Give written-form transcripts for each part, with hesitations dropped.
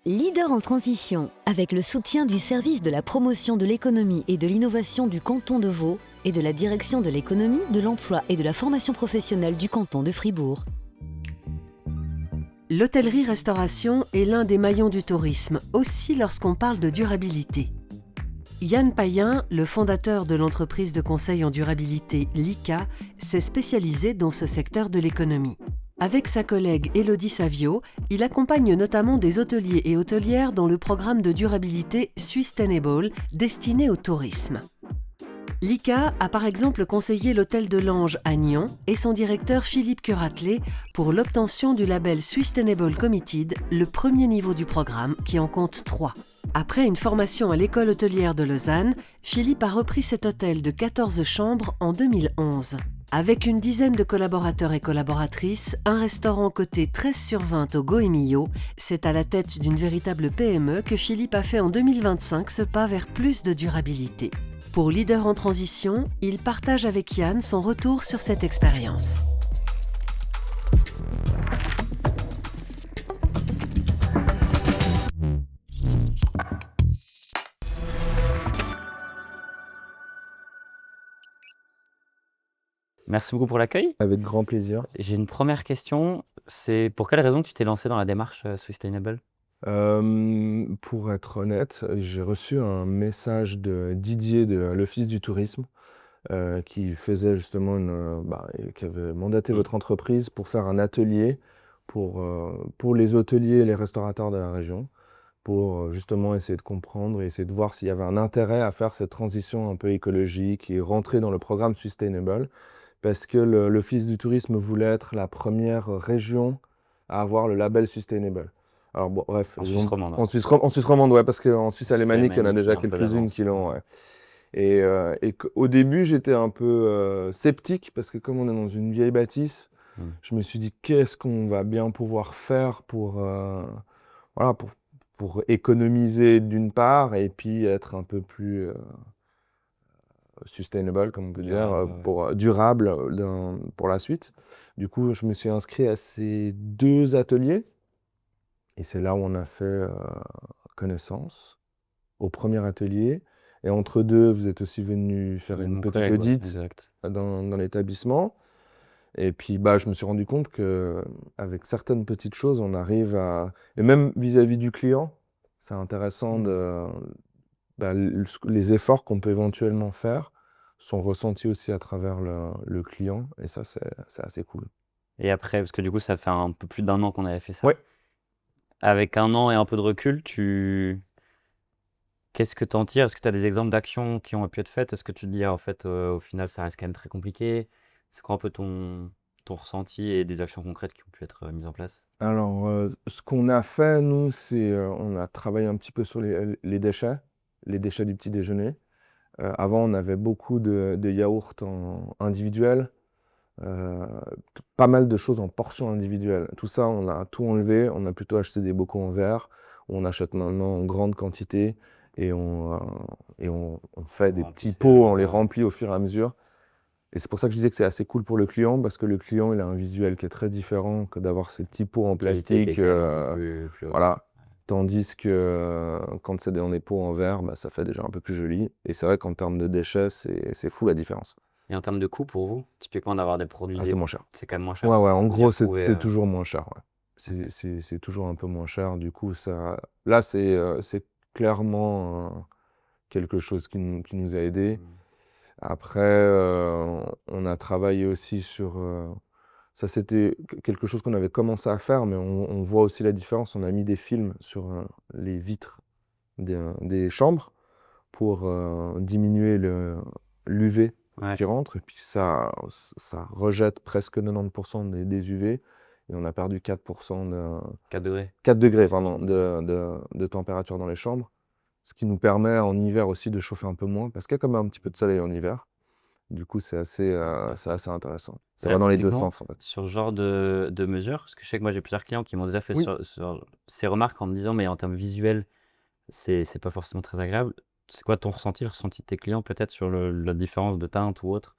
Leader en transition, avec le soutien du service de la promotion de l'économie et de l'innovation du canton de Vaud et de la direction de l'économie, de l'emploi et de la formation professionnelle du canton de Fribourg. L'hôtellerie-restauration est l'un des maillons du tourisme, aussi lorsqu'on parle de durabilité. Yann Payen, le fondateur de l'entreprise de conseil en durabilité LICA, s'est spécialisé dans ce secteur de l'économie. Avec sa collègue Élodie Savio, il accompagne notamment des hôteliers et hôtelières dans le programme de durabilité Sustainable destiné au tourisme. LICA a par exemple conseillé l'hôtel de l'Ange à Nyon et son directeur Philippe Curatelet pour l'obtention du label Sustainable Committed, le premier niveau du programme qui en compte 3. Après une formation à l'école hôtelière de Lausanne, Philippe a repris cet hôtel de 14 chambres en 2011. Avec une dizaine de collaborateurs et collaboratrices, un restaurant coté 13/20 au Goemio, c'est à la tête d'une véritable PME que Philippe a fait en 2025 ce pas vers plus de durabilité. Pour Leader en transition, il partage avec Yann son retour sur cette expérience. Merci beaucoup pour l'accueil. Avec grand plaisir. J'ai une première question, c'est pour quelle raison tu t'es lancé dans la démarche Sustainable? Pour être honnête, j'ai reçu un message de Didier de l'Office du tourisme qui faisait justement qui avait mandaté votre entreprise pour faire un atelier pour les hôteliers et les restaurateurs de la région, pour justement essayer de comprendre et essayer de voir s'il y avait un intérêt à faire cette transition un peu écologique et rentrer dans le programme Sustainable, parce que l'Office du tourisme voulait être la première région à avoir le label Sustainable. Alors bon, bref. En Suisse romande. En Suisse romande, ouais, parce qu'en Suisse alémanique, il y en a déjà un peu quelques-unes d'avance. qui l'ont, ouais. Et au début, j'étais un peu sceptique, parce que comme on est dans une vieille bâtisse, je me suis dit, qu'est-ce qu'on va bien pouvoir faire pour économiser d'une part, et puis être un peu plus sustainable, comme on peut dire, durable pour la suite. Du coup, je me suis inscrit à ces 2 ateliers. Et c'est là où on a fait connaissance, au premier atelier. Et entre deux, vous êtes aussi venu faire une petite audit dans l'établissement. Et puis, je me suis rendu compte qu'avec certaines petites choses, on arrive à... Et même vis-à-vis du client, c'est intéressant les efforts qu'on peut éventuellement faire sont ressentis aussi à travers le client. Et ça, c'est assez cool. Et après, parce que du coup, ça fait un peu plus d'1 an qu'on avait fait ça. Ouais. Avec 1 an et un peu de recul, qu'est-ce que tu en tires? Est-ce que tu as des exemples d'actions qui ont pu être faites? Est-ce que tu te dis, en fait, au final, ça reste quand même très compliqué? C'est quoi un peu ton ressenti et des actions concrètes qui ont pu être mises en place? Alors, ce qu'on a fait, nous, c'est on a travaillé un petit peu sur les déchets du petit déjeuner. Avant, on avait beaucoup de yaourts individuels, pas mal de choses en portions individuelles. Tout ça, on a tout enlevé. On a plutôt acheté des bocaux en verre, où on achète maintenant en grande quantité, et on fait des petits pots, on les remplit au fur et à mesure. Et c'est pour ça que je disais que c'est assez cool pour le client, parce que le client, il a un visuel qui est très différent que d'avoir ces petits pots en plastique. Voilà. Tandis que quand c'est dans des pots en verre, ça fait déjà un peu plus joli. Et c'est vrai qu'en termes de déchets, c'est fou la différence. Et en termes de coût pour vous, typiquement d'avoir des produits... c'est moins cher. C'est quand même moins cher. Ouais, en gros, c'est toujours moins cher. Ouais. C'est toujours un peu moins cher. Du coup, là, c'est clairement quelque chose qui nous a aidés. Après, on a travaillé aussi sur... ça, c'était quelque chose qu'on avait commencé à faire, mais on voit aussi la différence. On a mis des films sur les vitres des chambres pour diminuer l'UV qui rentre. Et puis ça rejette presque 90% des UV. Et on a perdu 4% 4 degrés pardon, de température dans les chambres. Ce qui nous permet en hiver aussi de chauffer un peu moins, parce qu'il y a quand même un petit peu de soleil en hiver. Du coup, c'est assez intéressant. Ça va dans les deux sens, en fait. Sur ce genre de mesures, parce que je sais que moi j'ai plusieurs clients qui m'ont déjà fait sur ces remarques en me disant, mais en termes visuels, c'est pas forcément très agréable. C'est quoi ton ressenti, le ressenti de tes clients peut-être sur la différence de teinte ou autre?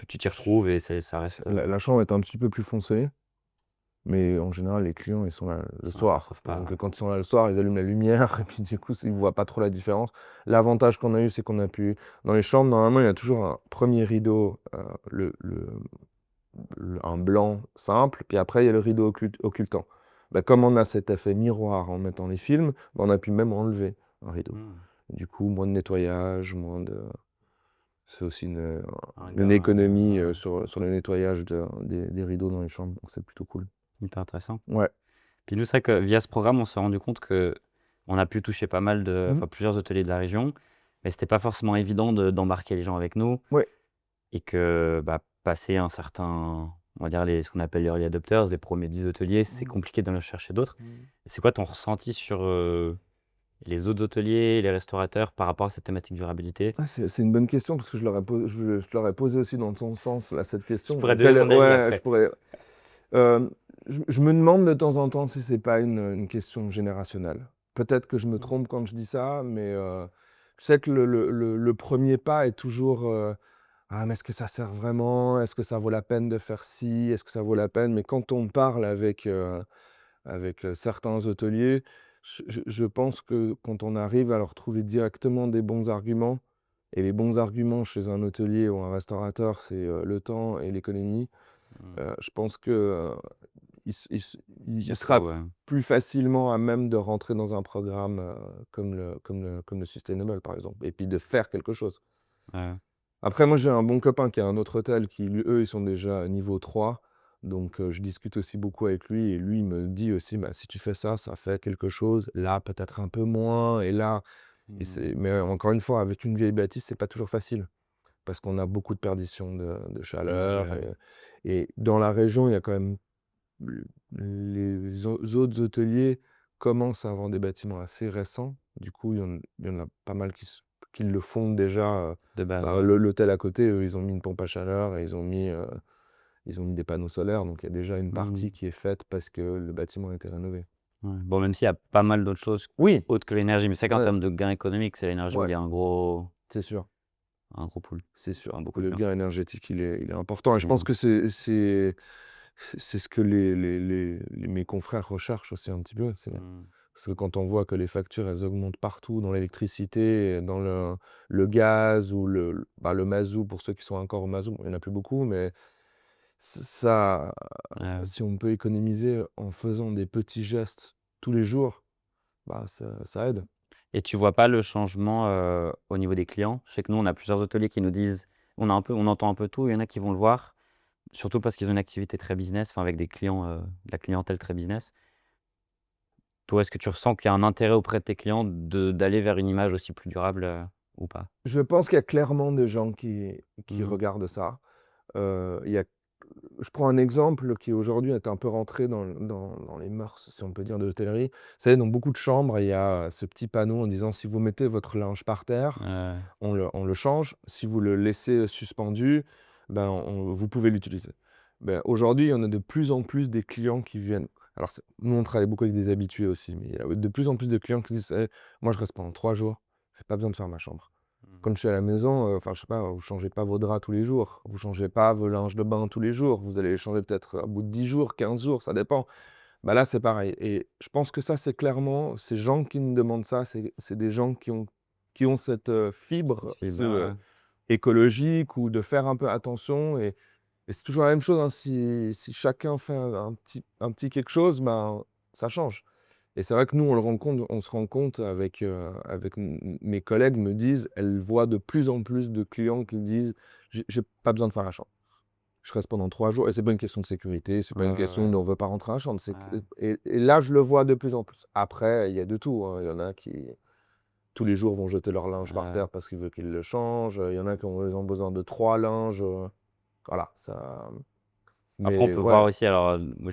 Tu t'y retrouves et ça reste... La chambre est un petit peu plus foncée. Mais en général, les clients, ils sont là le Ils soir. reçoivent pas. Donc, quand ils sont là le soir, ils allument la lumière et puis du coup, ils ne voient pas trop la différence. L'avantage qu'on a eu, c'est qu'on a pu... Dans les chambres, normalement, il y a toujours un premier rideau, un blanc simple, puis après, il y a le rideau occultant. Bah, comme on a cet effet miroir en mettant les films, bah, on a pu même enlever un rideau. Du coup, moins de nettoyage, moins de... C'est aussi une économie sur le nettoyage des rideaux dans les chambres, donc c'est plutôt cool. Hyper intéressant. Ouais. Puis nous, c'est vrai que via ce programme, on s'est rendu compte qu'on a pu toucher pas mal plusieurs hôteliers de la région, mais c'était pas forcément évident d'embarquer les gens avec nous. Ouais. Et que passer un certain, on va dire ce qu'on appelle les early adopters, les premiers 10 hôteliers, c'est compliqué d'en chercher d'autres. Et c'est quoi ton ressenti sur les autres hôteliers, les restaurateurs par rapport à cette thématique durabilité? C'est une bonne question parce que je leur ai posé aussi dans ton sens là, cette question. Je pourrais donner mon avis après. Je pourrais. Je me demande de temps en temps si c'est pas une question générationnelle. Peut-être que je me trompe quand je dis ça, mais je sais que le premier pas est toujours ah, mais est-ce que ça sert vraiment? Est-ce que ça vaut la peine de faire ci? Est-ce que ça vaut la peine? Mais quand on parle avec certains hôteliers, je pense que quand on arrive à leur trouver directement des bons arguments, et les bons arguments chez un hôtelier ou un restaurateur, c'est le temps et l'économie, je pense que il sera plus facilement à même de rentrer dans un programme comme le Sustainable, par exemple, et puis de faire quelque chose. Ouais. Après, moi, j'ai un bon copain qui a un autre hôtel qui, eux, ils sont déjà niveau 3. Donc, je discute aussi beaucoup avec lui. Et lui, il me dit aussi, bah, si tu fais ça, ça fait quelque chose. Là, peut-être un peu moins. Et là... Mais encore une fois, avec une vieille bâtisse, c'est pas toujours facile. Parce qu'on a beaucoup de perdition de chaleur. Et dans la région, il y a quand même... Les autres hôteliers commencent à avoir des bâtiments assez récents. Du coup, il y en a pas mal qui le font déjà. De base. L'hôtel à côté, eux, ils ont mis une pompe à chaleur et ils ont mis des panneaux solaires. Donc, il y a déjà une partie qui est faite parce que le bâtiment a été rénové. Ouais. Bon, même s'il y a pas mal d'autres choses autres que l'énergie, mais c'est qu'en termes de gains économiques, c'est l'énergie où il y a un gros pool. C'est sûr. Le gain énergétique, il est important. Et je pense que c'est ce que mes confrères recherchent aussi un petit peu. Parce que quand on voit que les factures, elles augmentent partout, dans l'électricité, dans le gaz ou le mazout, pour ceux qui sont encore au mazout, il n'y en a plus beaucoup, mais ça, si on peut économiser en faisant des petits gestes tous les jours, ça aide. Et tu vois pas le changement au niveau des clients? Je sais que nous, on a plusieurs hôteliers qui nous disent, on entend un peu tout, il y en a qui vont le voir, surtout parce qu'ils ont une activité très business, enfin avec des clients, de la clientèle très business. Toi, est-ce que tu ressens qu'il y a un intérêt auprès de tes clients d'aller vers une image aussi plus durable ou pas? Je pense qu'il y a clairement des gens qui regardent ça. Je prends un exemple qui aujourd'hui est un peu rentré dans les mœurs, si on peut dire, de l'hôtellerie. Vous savez, dans beaucoup de chambres, il y a ce petit panneau en disant si vous mettez votre linge par terre, on le change. Si vous le laissez suspendu, vous pouvez l'utiliser. Aujourd'hui, il y en a de plus en plus des clients qui viennent. Alors, nous, on travaille beaucoup avec des habitués aussi, mais il y a de plus en plus de clients qui disent moi, je reste pendant 3 jours, j'ai pas besoin de faire ma chambre. Quand je suis à la maison, je sais pas, vous changez pas vos draps tous les jours, vous changez pas vos linges de bain tous les jours, vous allez les changer peut-être au bout de 10 jours, 15 jours, ça dépend. Là, c'est pareil. Et je pense que ça, c'est clairement, ces gens qui me demandent ça, c'est des gens qui ont cette fibre écologique ou de faire un peu attention. Et c'est toujours la même chose, hein, si chacun fait un petit quelque chose, ça change. Et c'est vrai que nous, on se rend compte avec mes collègues me disent, elles voient de plus en plus de clients qui disent j'ai pas besoin de faire la chambre. Je reste pendant 3 jours. Et c'est pas une question de sécurité, c'est pas une question de on veut pas rentrer à la chambre. Et là, je le vois de plus en plus. Après, il y a de tout, hein. Il y en a qui, tous les jours, vont jeter leur linge par terre parce qu'ils veulent qu'ils le changent. Il y en a qui ont besoin de 3 linges. Voilà, ça... Après, on peut voir aussi, alors, moi,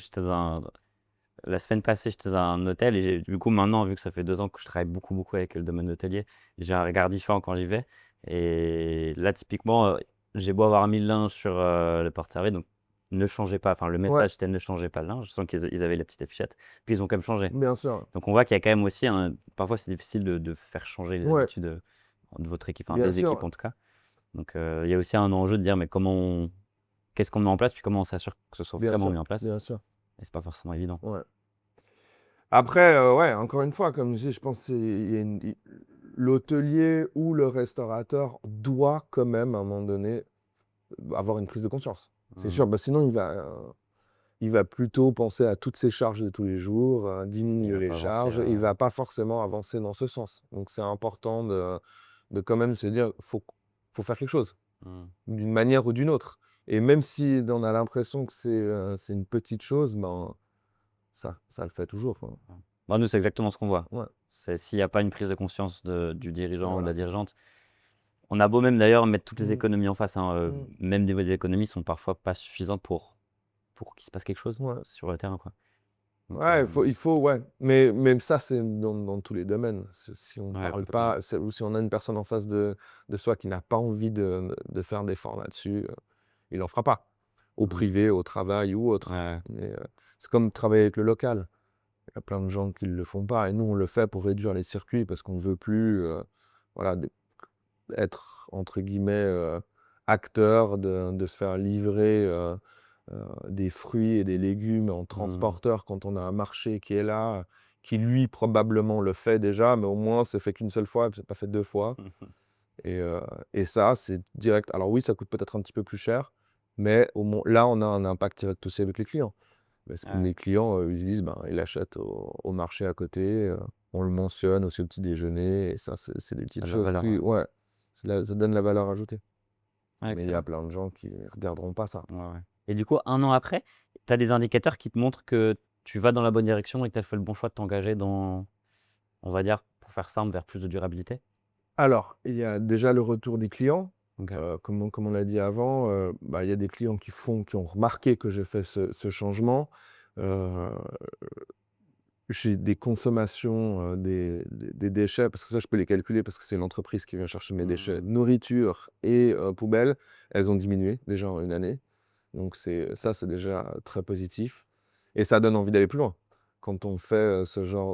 la semaine passée, j'étais dans un hôtel et du coup, maintenant, vu que ça fait 2 ans que je travaille beaucoup avec le domaine hôtelier, j'ai un regard différent quand j'y vais. Et là, typiquement, j'ai beau avoir mis le linge sur le porte-serviette, donc ne changez pas. Enfin, le message, c'était ne changez pas le linge. Je sens qu'ils avaient la petite affichette. Puis ils ont quand même changé. Bien sûr. Donc on voit qu'il y a quand même aussi, parfois, c'est difficile de faire changer les habitudes de votre équipe, enfin, des équipes en tout cas. Donc il y a aussi un enjeu de dire, mais qu'est-ce qu'on met en place, puis comment on s'assure que ce soit vraiment mis en place. Bien sûr. Et c'est pas forcément évident. Ouais. Après, ouais, encore une fois, comme je dis, je pense qu'il y a l'hôtelier ou le restaurateur doit quand même, à un moment donné, avoir une prise de conscience. C'est sûr, sinon il va plutôt penser à toutes ses charges de tous les jours, diminuer les charges, et il va pas forcément avancer dans ce sens. Donc c'est important de quand même se dire, faut faire quelque chose, d'une manière ou d'une autre. Et même si on a l'impression que c'est une petite chose, ben, ça le fait toujours. Bah, nous, c'est exactement ce qu'on voit. Ouais. C'est s'il n'y a pas une prise de conscience du dirigeant ou de Voilà, la c'est ça. dirigeante, on a beau même d'ailleurs mettre toutes les Mmh. économies en face, hein, Mmh. même des économies sont parfois pas suffisantes pour qu'il se passe quelque chose Ouais. sur le terrain, quoi. Donc, Ouais, il faut, ouais. Mais même ça, c'est dans tous les domaines. Si on ouais, parle complètement. pas, ou si on a une personne en face de soi qui n'a pas envie de faire d'efforts là-dessus, il en fera pas. Au privé, au travail ou autre. Ouais. Mais, c'est comme travailler avec le local. Il y a plein de gens qui ne le font pas. Et nous, on le fait pour réduire les circuits parce qu'on ne veut plus voilà, être, entre guillemets, acteur de se faire livrer des fruits et des légumes en transporteur quand on a un marché qui est là, qui lui probablement le fait déjà, mais au moins c'est fait qu'une seule fois, c'est pas fait 2 fois. Et ça, c'est direct. Alors oui, ça coûte peut-être un petit peu plus cher, mais au moins là, on a un impact direct aussi avec les clients. Parce que Ouais. les clients, ils se disent, ben, ils l'achètent au marché à côté, on le mentionne aussi au petit déjeuner, et ça, c'est des petites De la choses valeur, qui, ouais. ouais, ça donne la valeur ajoutée. Ouais, Mais il y a excellent. plein de gens qui regarderont pas ça. Ouais, ouais. Et du coup, 1 an après, tu as des indicateurs qui te montrent que tu vas dans la bonne direction et que tu as fait le bon choix de t'engager dans, on va dire, pour faire simple, vers plus de durabilité? Alors, il y a déjà le retour des clients. OK. Comme on l'a dit avant, bah, il y a des clients qui ont remarqué que j'ai fait ce changement. Heu, j'ai des consommations, des déchets, parce que ça, je peux les calculer parce que c'est une entreprise qui vient chercher mes déchets, nourriture et poubelles. Elles ont diminué déjà en une année. Donc c'est déjà très positif, et ça donne envie d'aller plus loin. Quand on fait,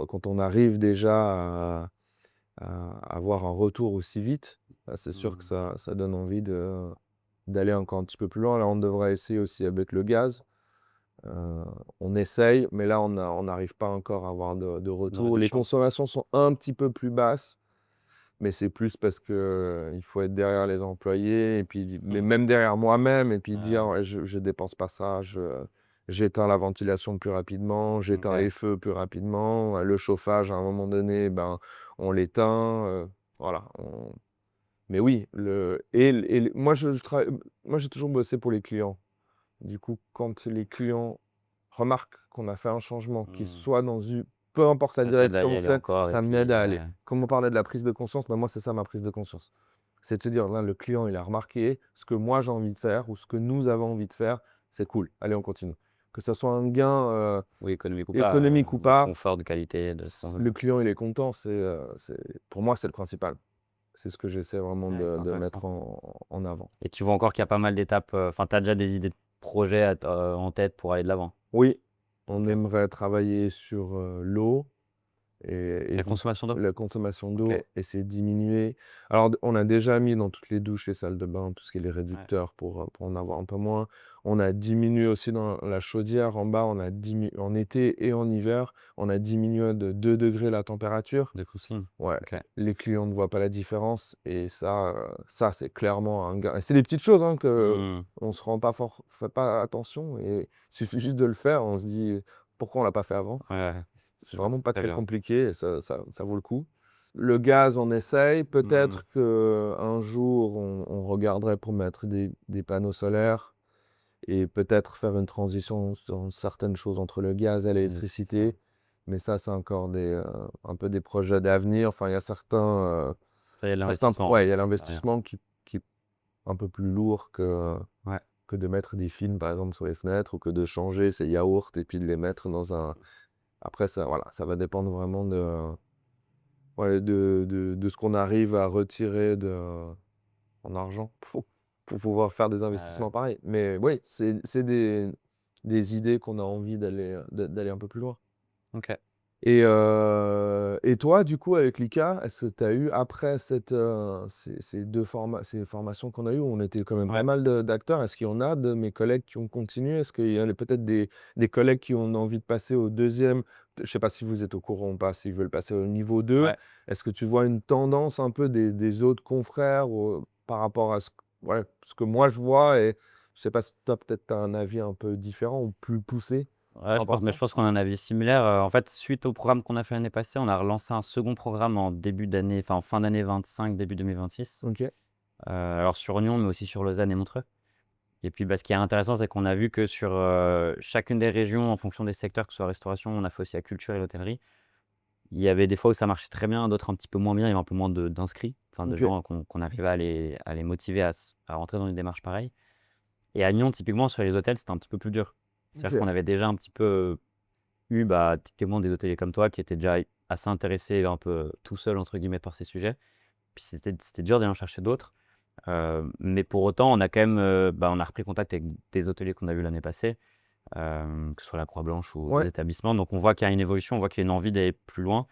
quand on arrive déjà à avoir un retour aussi vite, bah, c'est sûr que ça donne envie d'aller encore un petit peu plus loin. Là, on devrait essayer aussi avec le gaz. On essaye, mais là, on n'arrive pas encore à avoir de De retour. Les réduction? consommations sont un petit peu plus basses, mais c'est plus parce que, il faut être derrière les employés, et puis mais même derrière moi-même, et puis dire: Ouais. «Ouais, je dépense pas ça, j'éteins la ventilation plus rapidement, j'éteins OK. les feux plus rapidement, le chauffage à un moment donné, ben, on l'éteint», voilà, mais oui, moi je travaille, moi j'ai toujours bossé pour les clients. Du coup, quand les clients remarquent qu'on a fait un changement, qui soit dans une, peu importe la Ça t'aide à y direction que aller c'est, encore et ça m'aide puis à ouais. aller. Comme on parlait de la prise de conscience, ben moi, c'est ça ma prise de conscience. C'est de se dire, là, le client, il a remarqué ce que moi j'ai envie de faire ou ce que nous avons envie de faire, c'est cool, allez, on continue. Que ça soit un gain Oui, économique ou pas, économique ou de pas, confort, de qualité, de le client, il est content, pour moi, c'est le principal. C'est ce que j'essaie vraiment ouais, de intéressant. mettre en avant. Et tu vois encore qu'il y a pas mal d'étapes, enfin, tu as déjà des idées de projets en tête pour aller de l'avant? Oui, on OK. aimerait travailler sur l'eau. Et La consommation d'eau? la consommation OK. d'eau, essayer de diminuer. Alors, on a déjà mis dans toutes les douches et salles de bain tout ce qui est les Ouais. réducteurs pour en avoir un peu moins. On a diminué aussi dans la chaudière en bas, en été et en hiver, on a diminué de 2 degrés la température. Des consignes? Ouais, OK. les clients ne voient pas la différence, et ça, c'est clairement un gain. Et c'est des petites choses, hein, que on se rend pas fait pas attention, et il suffit juste de le faire, on se dit: «Pourquoi on l'a pas fait avant?» Ouais, ouais. C'est vraiment pas Très très bien. compliqué, et ça vaut le coup. Le gaz, on essaye. Peut-être qu'un jour, on regarderait pour mettre des panneaux solaires, et peut-être faire une transition sur certaines choses entre le gaz et L'électricité, l'électricité. Mais ça, c'est encore un peu des projets d'avenir. Enfin, il y a ça y est, certains, l'investissement ouais, il y a derrière. l'investissement qui est un peu plus lourd Ouais. que de mettre des films, par exemple, sur les fenêtres, ou que de changer ces yaourts et puis de les mettre dans un. Après, ça, voilà, ça va dépendre vraiment ouais, de ce qu'on arrive à retirer en argent pour pouvoir faire des Heu, investissements pareils. Mais oui, c'est des idées qu'on a envie d'aller un peu plus loin. OK. Et toi, du coup, avec l'ICA, est-ce que tu as eu, après ces formations qu'on a eues, où on était quand même pas Ouais. mal d'acteurs, est-ce qu'il y en a de mes collègues qui ont continué? Est-ce qu'il y a peut-être des collègues qui ont envie de passer au deuxième? Je ne sais pas si vous êtes au courant ou pas, s'ils veulent passer au niveau 2. Ouais. Est-ce que tu vois une tendance un peu des autres confrères par rapport à ce que moi je vois? Et je ne sais pas si toi, peut-être, tu as un avis un peu différent ou plus poussé Ouais, par rapport à je ça? pense qu'on a un avis similaire. En fait, suite au programme qu'on a fait l'année passée, on a relancé un second programme en début d'année, enfin en fin d'année 25, début 2026. Ok. Alors sur Nyon, mais aussi sur Lausanne et Montreux. Et puis, ce qui est intéressant, c'est qu'on a vu que sur, chacune des régions, en fonction des secteurs, que ce soit restauration, on a fait aussi la culture et l'hôtellerie. Il y avait des fois où ça marchait très bien, d'autres un petit peu moins bien, il y avait un peu moins d'inscrits, enfin de Ok. gens qu'on arrivait à les motiver à rentrer dans une démarche pareille. Et à Nyon, typiquement, sur les hôtels, c'était un petit peu plus dur. C'est-à-dire Ok. qu'on avait déjà un petit peu eu, typiquement des hôteliers comme toi qui étaient déjà assez intéressés, un peu «tout seuls» entre guillemets par ces sujets. Puis c'était dur d'aller en chercher d'autres. Mais pour autant, on a quand même, on a repris contact avec des hôteliers qu'on a vus l'année passée, que ce soit la Croix-Blanche ou Ouais. d'autres établissements. Donc on voit qu'il y a une évolution, on voit qu'il y a une envie d'aller plus loin.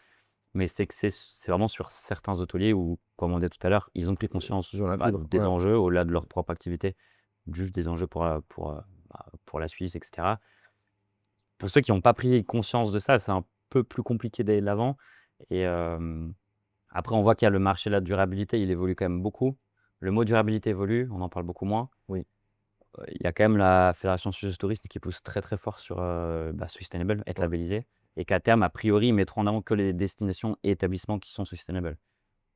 Mais c'est que c'est vraiment sur certains hôteliers où, comme on disait tout à l'heure, ils ont pris conscience, Sur la fibre, des ouais. enjeux au-delà de leur propre activité, juste des enjeux pour la Suisse et cetera. Pour ceux qui n'ont pas pris conscience de ça, c'est un peu plus compliqué d'aller de l'avant. Et après, on voit qu'il y a le marché de la durabilité, il évolue quand même beaucoup. Le mot durabilité évolue, on en parle beaucoup moins. Oui. Il y a quand même la Fédération suisse de tourisme qui pousse très, très fort sur, sustainable, être Ouais. labellisé, et qu'à terme, a priori, ils mettront en avant que les destinations et établissements qui sont sustainable.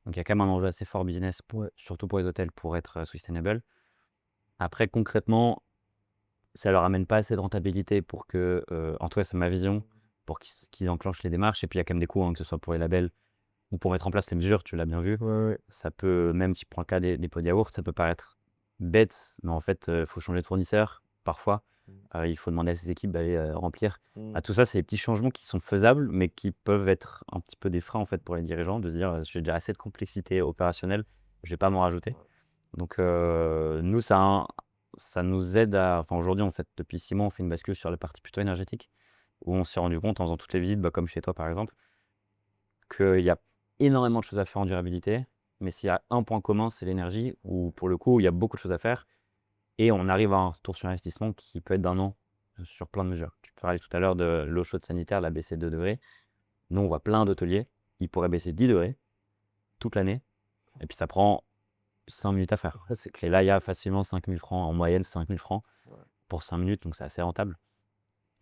Donc il y a quand même un enjeu assez fort business, Ouais. surtout pour les hôtels, pour être, sustainable. Après, concrètement, ça leur amène pas assez de rentabilité pour que, en tout cas, c'est ma vision, pour qu'ils enclenchent les démarches. Et puis il y a quand même des coûts, hein, que ce soit pour les labels ou pour mettre en place les mesures, tu l'as bien vu. Ouais, ouais. Ça peut, même si tu prends le cas des pots de yaourt, ça peut paraître bête, mais en fait, il faut changer de fournisseur parfois. Il faut demander à ses équipes d'aller, remplir. Tout ça, c'est des petits changements qui sont faisables, mais qui peuvent être un petit peu des freins en fait pour les dirigeants, de se dire: «J'ai déjà assez de complexité opérationnelle, je vais pas m'en rajouter». Donc nous, ça nous aide à, enfin, aujourd'hui, en fait, depuis 6 mois, on fait une bascule sur la partie plutôt énergétique, où on s'est rendu compte en faisant toutes les visites, comme chez toi par exemple, qu'il y a énormément de choses à faire en durabilité, mais s'il y a un point commun, c'est l'énergie, où pour le coup, il y a beaucoup de choses à faire et on arrive à un retour sur investissement qui peut être d'1 an, sur plein de mesures. Tu parlais tout à l'heure de l'eau chaude sanitaire, la baisser de 2 degrés. Nous, on voit plein d'hôteliers, ils pourraient baisser 10 degrés toute l'année et puis ça prend 5 minutes à faire. Ouais, c'est Et clair. là, il y a facilement 5 000 francs, en moyenne 5 000 francs Ouais. pour 5 minutes, donc c'est assez rentable.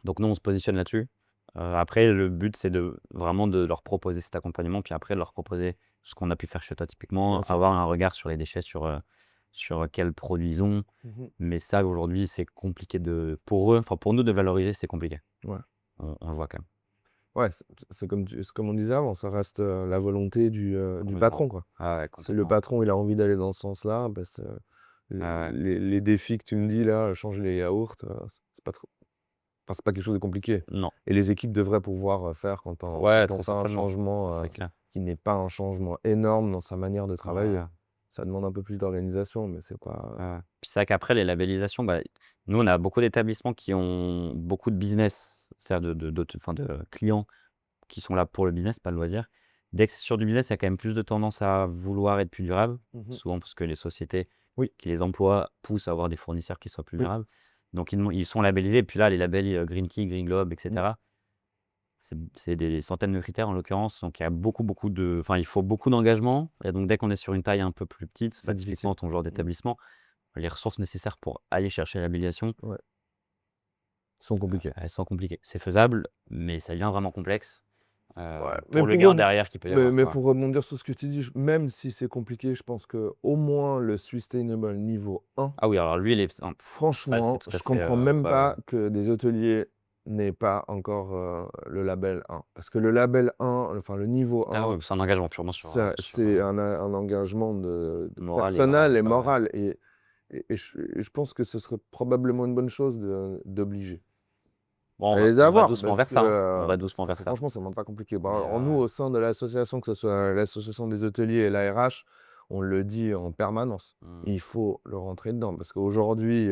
Donc nous, on se positionne là-dessus. Après, le but, c'est vraiment de leur proposer cet accompagnement, puis après de leur proposer ce qu'on a pu faire chez toi typiquement, Bien sûr. avoir un regard sur les déchets, sur quels produits ils ont. Mmh. Mais ça, aujourd'hui, c'est compliqué pour eux, enfin pour nous de valoriser, c'est compliqué. Ouais. On le voit quand même. Ouais, c'est comme on disait avant, ça reste, la volonté du Complètement. patron, quoi. Ah ouais, Si le complètement. patron, il a envie d'aller dans ce sens-là, parce que Ah ouais. les défis que tu me dis là, changer les yaourts, c'est pas trop, enfin, c'est pas quelque chose de compliqué. Non. Et les équipes devraient pouvoir, faire quand Ouais, on très fait un certainement. changement, C'est clair. qui n'est pas un changement énorme dans sa manière de travailler. Voilà. Ça demande un peu plus d'organisation, mais c'est pas, Ouais, ouais. Puis c'est vrai qu'après les labellisations, nous on a beaucoup d'établissements qui ont beaucoup de business, c'est-à-dire de clients qui sont là pour le business, pas le loisir. Dès que c'est sur du business, il y a quand même plus de tendance à vouloir être plus durable, mmh souvent parce que les sociétés oui, qui les emploient poussent à avoir des fournisseurs qui soient plus oui. durables. Donc ils sont labellisés. Puis là, les labels Green Key, Green Globe, Mmh. etc., c'est des centaines de critères en l'occurrence. Donc il y a beaucoup enfin, il faut beaucoup d'engagement. Et donc dès qu'on est sur une taille un peu plus petite, C'est difficile. typiquement ton genre Mmh. d'établissement, les ressources nécessaires pour aller chercher la labellisation, Ouais, sont compliqués. elles sont compliquées. C'est faisable, mais ça devient vraiment complexe, Ouais, mais pour le pour gain rebon derrière qu'il peut y mais avoir, mais quoi. pour rebondir sur ce que tu dis, même si c'est compliqué, je pense qu'au moins le sustainable niveau 1, Ah oui, alors lui, il est ouais, c'est franchement, tout à je fait, comprends même ouais, ouais. pas que des hôteliers n'aient pas encore, le label 1. Parce que le label 1, enfin le niveau Ah 1, oui, c'est un engagement purement ça sur, c'est un engagement de moral et moral, personnel et ouais, ouais. moral, et je pense que ce serait probablement une bonne chose d'obliger Bon, à les on va avoir, doucement parce vers que, ça, hein. On va doucement vers ça. franchement, ça ne demande pas compliqué. Bah, Mais nous, au sein de l'association, que ce soit l'association des hôteliers et l'ARH, on le dit en permanence. mmh, Il faut le rentrer dedans. Parce qu'aujourd'hui,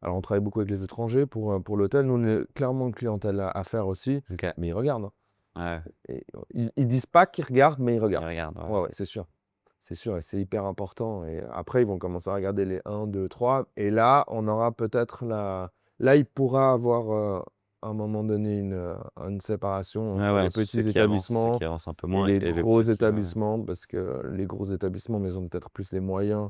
alors on travaille beaucoup avec les étrangers pour l'hôtel. Nous, on est clairement une clientèle à faire aussi. OK. Mais ils regardent, hein. Ouais, Et ils disent pas qu'ils regardent, mais ils il regardent. regarde, ouais. Ouais, ouais, c'est sûr. C'est sûr et c'est hyper important et après ils vont commencer à regarder les 1, 2, 3 et là, on aura peut-être là, il pourra avoir, à un moment donné une séparation Ouais, entre ouais, les petits ceux établissements qui avancent un peu et moins les et les gros petits, ouais. établissements parce que les gros établissements, mais ils ont peut-être plus les moyens,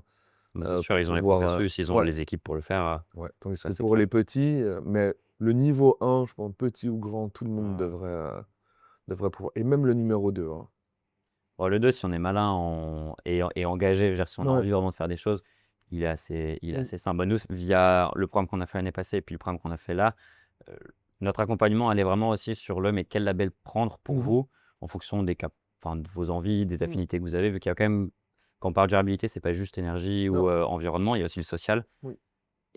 Mais c'est sûr, pour ils ont les pouvoir, processus, ils ont ouais, les équipes pour le faire, ouais. Tandis ça que c'est pour clair. les petits, mais le niveau 1, je pense petit ou grand, tout le monde Ouais. devrait pouvoir et même le numéro 2, hein. Bon, le 2 si on est malin et engagé, je veux dire, si on a Ouais. envie vraiment de faire des choses, il est Mmh. assez simple. Bah, nous, via le programme qu'on a fait l'année passée et puis le programme qu'on a fait là, heu, notre accompagnement allait vraiment aussi sur mais quel label prendre pour Mmh. vous, en fonction des cap enfin, de vos envies, des Mmh. affinités que vous avez, vu qu'il y a quand même quand on parle durabilité, c'est pas juste énergie Non. ou, environnement, il y a aussi le social. Oui.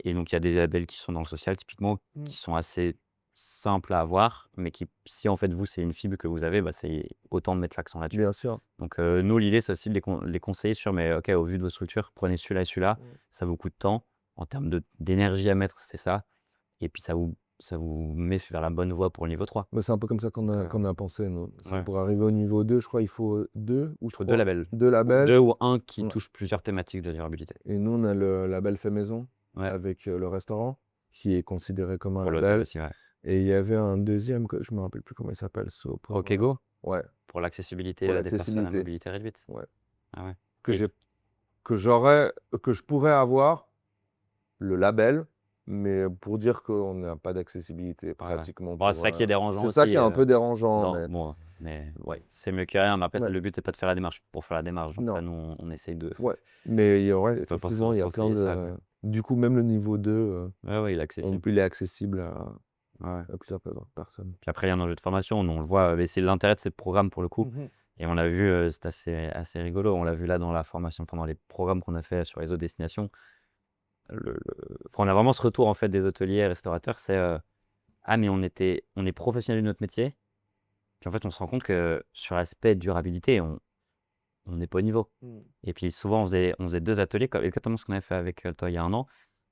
Et donc, il y a des labels qui sont dans le social, typiquement, Mmh. qui sont assez simples à avoir, mais qui, si en fait, vous, c'est une fibre que vous avez, bah, c'est autant de mettre l'accent là-dessus. Bien sûr. Donc, nous, l'idée, c'est aussi de les conseiller sur, mais OK, au vu de vos structures, prenez celui-là et celui-là, Mmh. ça vous coûte tant. En termes d'énergie à mettre, c'est ça. Et puis, ça vous met vers la bonne voie pour le niveau 3. Bah, c'est un peu comme ça qu'on a Euh, qu'on a pensé, nous. C'est Ouais. pour arriver au niveau 2, je crois, il faut 2 ou Il faut 2 3, labels. 2 labels. 2 ou un qui Ouais. touche plusieurs thématiques de durabilité. Et nous, on a le label fait maison Ouais, avec, le restaurant qui est considéré comme un pour l'hôtel label aussi, ouais. et il y avait un deuxième que je me rappelle plus comment il s'appelle, Okego, ouais, pour l'accessibilité pour des personnes à l'accessibilité. mobilité réduite. Ouais. Ah ouais. Que Et j'ai que je pourrais avoir le label, mais pour dire qu'on n'a pas d'accessibilité ouais. pratiquement Bon, c'est pour, ça qui est dérangeant c'est ça qui aussi, est un peu dérangeant, mais bon, mais ouais, c'est mieux que rien. Mais après, ouais, le but, c'est pas de faire la démarche pour faire la démarche. Donc ça, non, nous, on essaye de ouais, mais il y aurait pas effectivement, forcément il y a plein conseiller ça, quoi. de du coup, même le niveau 2, Ouais, ouais, il est accessible. il est accessible Ouais, ouais. à plusieurs personnes. Puis après, il y a un enjeu de formation. Nous, on le voit, mais c'est l'intérêt de ces programmes pour le coup. Mmh. Et on l'a vu, c'est assez rigolo. On l'a vu là dans la formation, pendant les programmes qu'on a fait sur les autres destinations. Enfin, on a vraiment ce retour en fait des hôteliers, restaurateurs, c'est ah mais on est professionnel de notre métier. Puis en fait, on se rend compte que sur l'aspect durabilité, on n'est pas au niveau. Mmh. Et puis souvent, on faisait 2 ateliers, comme exactement ce qu'on avait fait avec toi il y a un an.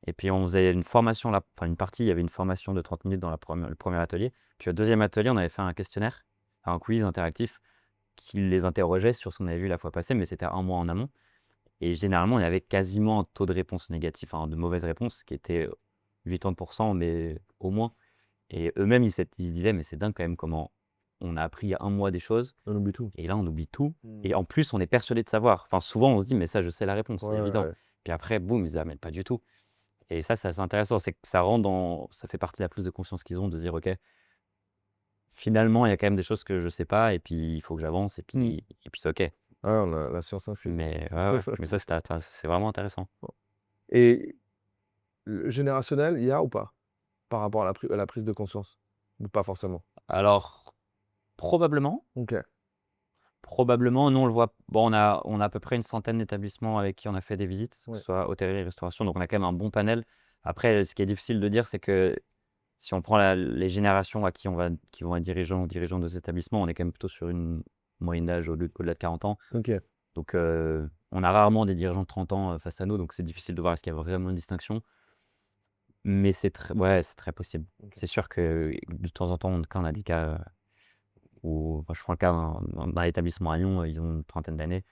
Et puis on faisait une formation là, enfin une partie, il y avait une formation de 30 minutes dans le premier atelier. Puis au deuxième atelier, on avait fait un questionnaire, un quiz interactif qui les interrogeait sur ce qu'on avait vu la fois passée, mais c'était un mois en amont. Et généralement, il y avait quasiment un taux de réponse négatif, enfin de mauvaises réponses, qui était 80%, mais au moins. Et eux-mêmes, ils se disaient, mais c'est dingue quand même comment on a appris il y a un mois des choses, On oublie tout. et là, on oublie tout. Mmh. Et en plus, on est persuadé de savoir. Enfin, souvent, on se dit, mais ça, je sais la réponse, c'est Ouais, évident. ouais. Puis après, boum, ils disent, ah, mais pas du tout. Et ça, c'est assez intéressant. C'est que ça rend ça fait partie de la prise de conscience qu'ils ont de se dire, OK, finalement, il y a quand même des choses que je sais pas, et puis il faut que j'avance, Mmh. et puis c'est OK. Ouais, on a la science infuse. Mais ouais, ouais. Mais ça, c'est vraiment intéressant. Et le générationnel, il y a ou pas? Par rapport à la prise de conscience? Ou pas forcément? Alors, probablement, OK. probablement, nous, on le voit. Bon, on a à peu près une centaine d'établissements avec qui on a fait des visites, que Ouais. ce soit hôtellerie, restauration. Donc, on a quand même un bon panel. Après, ce qui est difficile de dire, c'est que si on prend les générations à qui vont être dirigeants ou dirigeantes de ces établissements, on est quand même plutôt sur une moyenne d'âge au-delà de 40 ans. OK. Donc, on a rarement des dirigeants de 30 ans face à nous. Donc, c'est difficile de voir est-ce qu'il y a vraiment une distinction. Mais ouais, c'est très possible. OK. C'est sûr que de temps en temps, quand on a des cas où, moi, je prends le cas d'un établissement à Lyon, ils ont une trentaine d'années.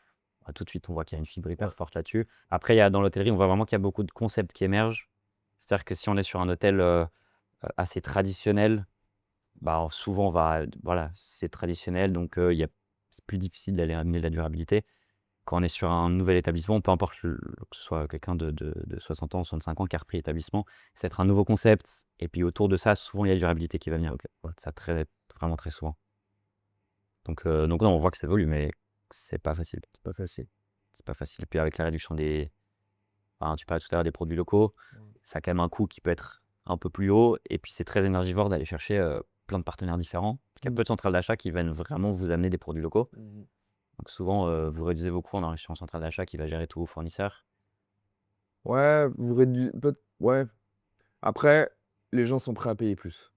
Bah, tout de suite, on voit qu'il y a une fibre hyper Ouais. forte là-dessus. Après, dans l'hôtellerie, on voit vraiment qu'il y a beaucoup de concepts qui émergent. C'est-à-dire que si on est sur un hôtel assez traditionnel, bah, souvent, voilà, c'est traditionnel, donc c'est plus difficile d'aller amener de la durabilité. Quand on est sur un nouvel établissement, peu importe que ce soit quelqu'un de 60 ans, 65 ans qui a repris l'établissement, c'est être un nouveau concept. Et puis autour de ça, souvent, il y a la durabilité qui va venir. Ouais, ça vraiment très souvent. Donc non, on voit que ça évolue, mais c'est pas facile. C'est pas facile. C'est pas facile. Et puis avec la réduction enfin, tu parlais tout à l'heure des produits locaux, ça a quand même un coût qui peut être un peu plus haut. Et puis c'est très énergivore d'aller chercher plein de partenaires différents. Il y a peu de centrales d'achat qui viennent vraiment vous amener des produits locaux. Mmh. Donc souvent, vous réduisez vos coûts en allant sur une centrale d'achat qui va gérer tous vos fournisseurs. Ouais, vous ouais. Après, les gens sont prêts à payer plus.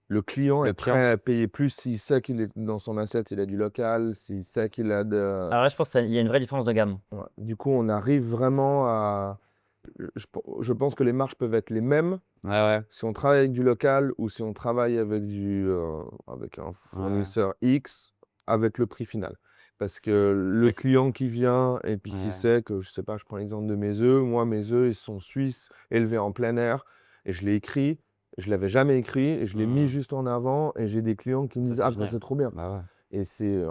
Le client Le est client. prêt à payer plus s'il sait qu'il est dans son assiette, il a du local, s'il sait qu'il a de Alors là, je pense qu'il y a une vraie différence de gamme. ouais. Du coup, on arrive vraiment Je pense que les marges peuvent être les mêmes Ouais. si on travaille avec du local ou si on travaille avec avec un fournisseur X avec le prix final. Parce que le Oui. client qui vient et puis qui Ouais. sait que, je sais pas, je prends l'exemple de mes œufs. Moi, mes œufs, ils sont suisses, élevés en plein air et je l'ai écrit. Je l'avais jamais écrit et je l'ai mis juste en avant et j'ai des clients qui me Ça, disent: c'est «Ah, génial. c'est trop bien». Bah ouais. Et c'est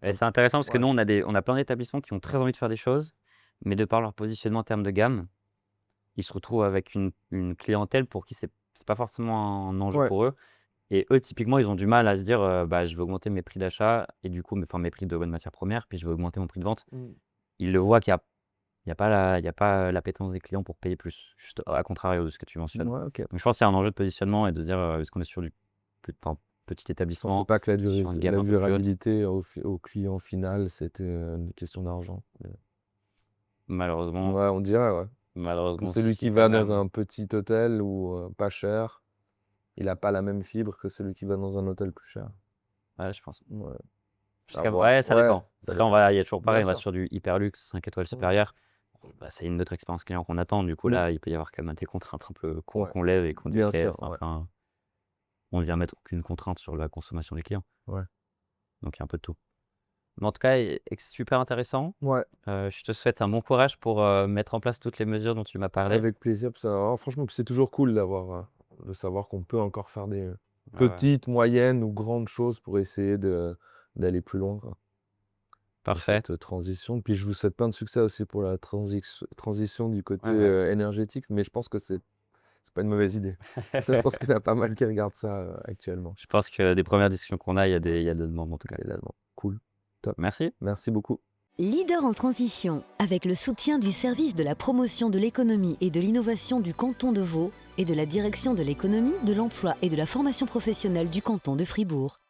Et c'est intéressant parce que ouais. nous, on a plein d'établissements qui ont très envie de faire des choses, mais de par leur positionnement en termes de gamme, ils se retrouvent avec une clientèle pour qui c'est pas forcément un enjeu Ouais. pour eux. Et eux, typiquement, ils ont du mal à se dire, bah, je vais augmenter mes prix d'achat et du coup, mes prix de matières premières, puis je vais augmenter mon prix de vente. Mmh. Ils le voient qu'il y a pas l'appétence des clients pour payer plus, juste à contrario de ce que tu mentionnes. Ouais, OK. Donc je pense qu'il y a un enjeu de positionnement et de se dire, est-ce qu'on est sur du petit Je pensais établissement, pas que la sur une gamme un peu plus haute? durabilité au client final, c'était une question d'argent. Malheureusement Ouais, on dirait, ouais. Que si, celui si, qui quand va dans même. un petit hôtel ou pas cher, il a pas la même fibre que celui qui va dans un hôtel plus cher. Ouais, je pense. Ouais, à Jusqu'à voir. ouais, ça Ouais, dépend. ça Après, dépend. il y a toujours Bien pareil, on va sûr. sur du hyper luxe, 5 étoiles Mmh. supérieures. Bah, c'est une autre expérience client qu'on attend. Du coup, Mmh. là, il peut y avoir quand même des contraintes un peu Ouais, qu'on lève et qu'on dit: bien «OK, sûr, c'est un ouais. peu on ne vient mettre aucune contrainte sur la consommation des clients». Ouais. Donc il y a un peu de tout. Mais en tout cas, super intéressant. Ouais, Je te souhaite un bon courage pour, mettre en place toutes les mesures dont tu m'as parlé. avec plaisir. Puis franchement, puis c'est toujours cool de savoir qu'on peut encore faire des Ouais, ouais. petites, moyennes ou grandes choses pour essayer d'aller plus loin, quoi, dans Parfait. cette transition. Puis je vous souhaite plein de succès aussi pour la transition du côté Ouais, ouais. énergétique, mais je pense que c'est pas une mauvaise idée. Ça, je pense qu'il y en a pas mal qui regardent ça actuellement. Je pense que des premières discussions qu'on a, il y a de la demande en tout cas. Et là, non. Cool. Top. Merci. Merci beaucoup. Leader en transition, avec le soutien du service de la promotion de l'économie et de l'innovation du canton de Vaud et de la direction de l'économie, de l'emploi et de la formation professionnelle du canton de Fribourg.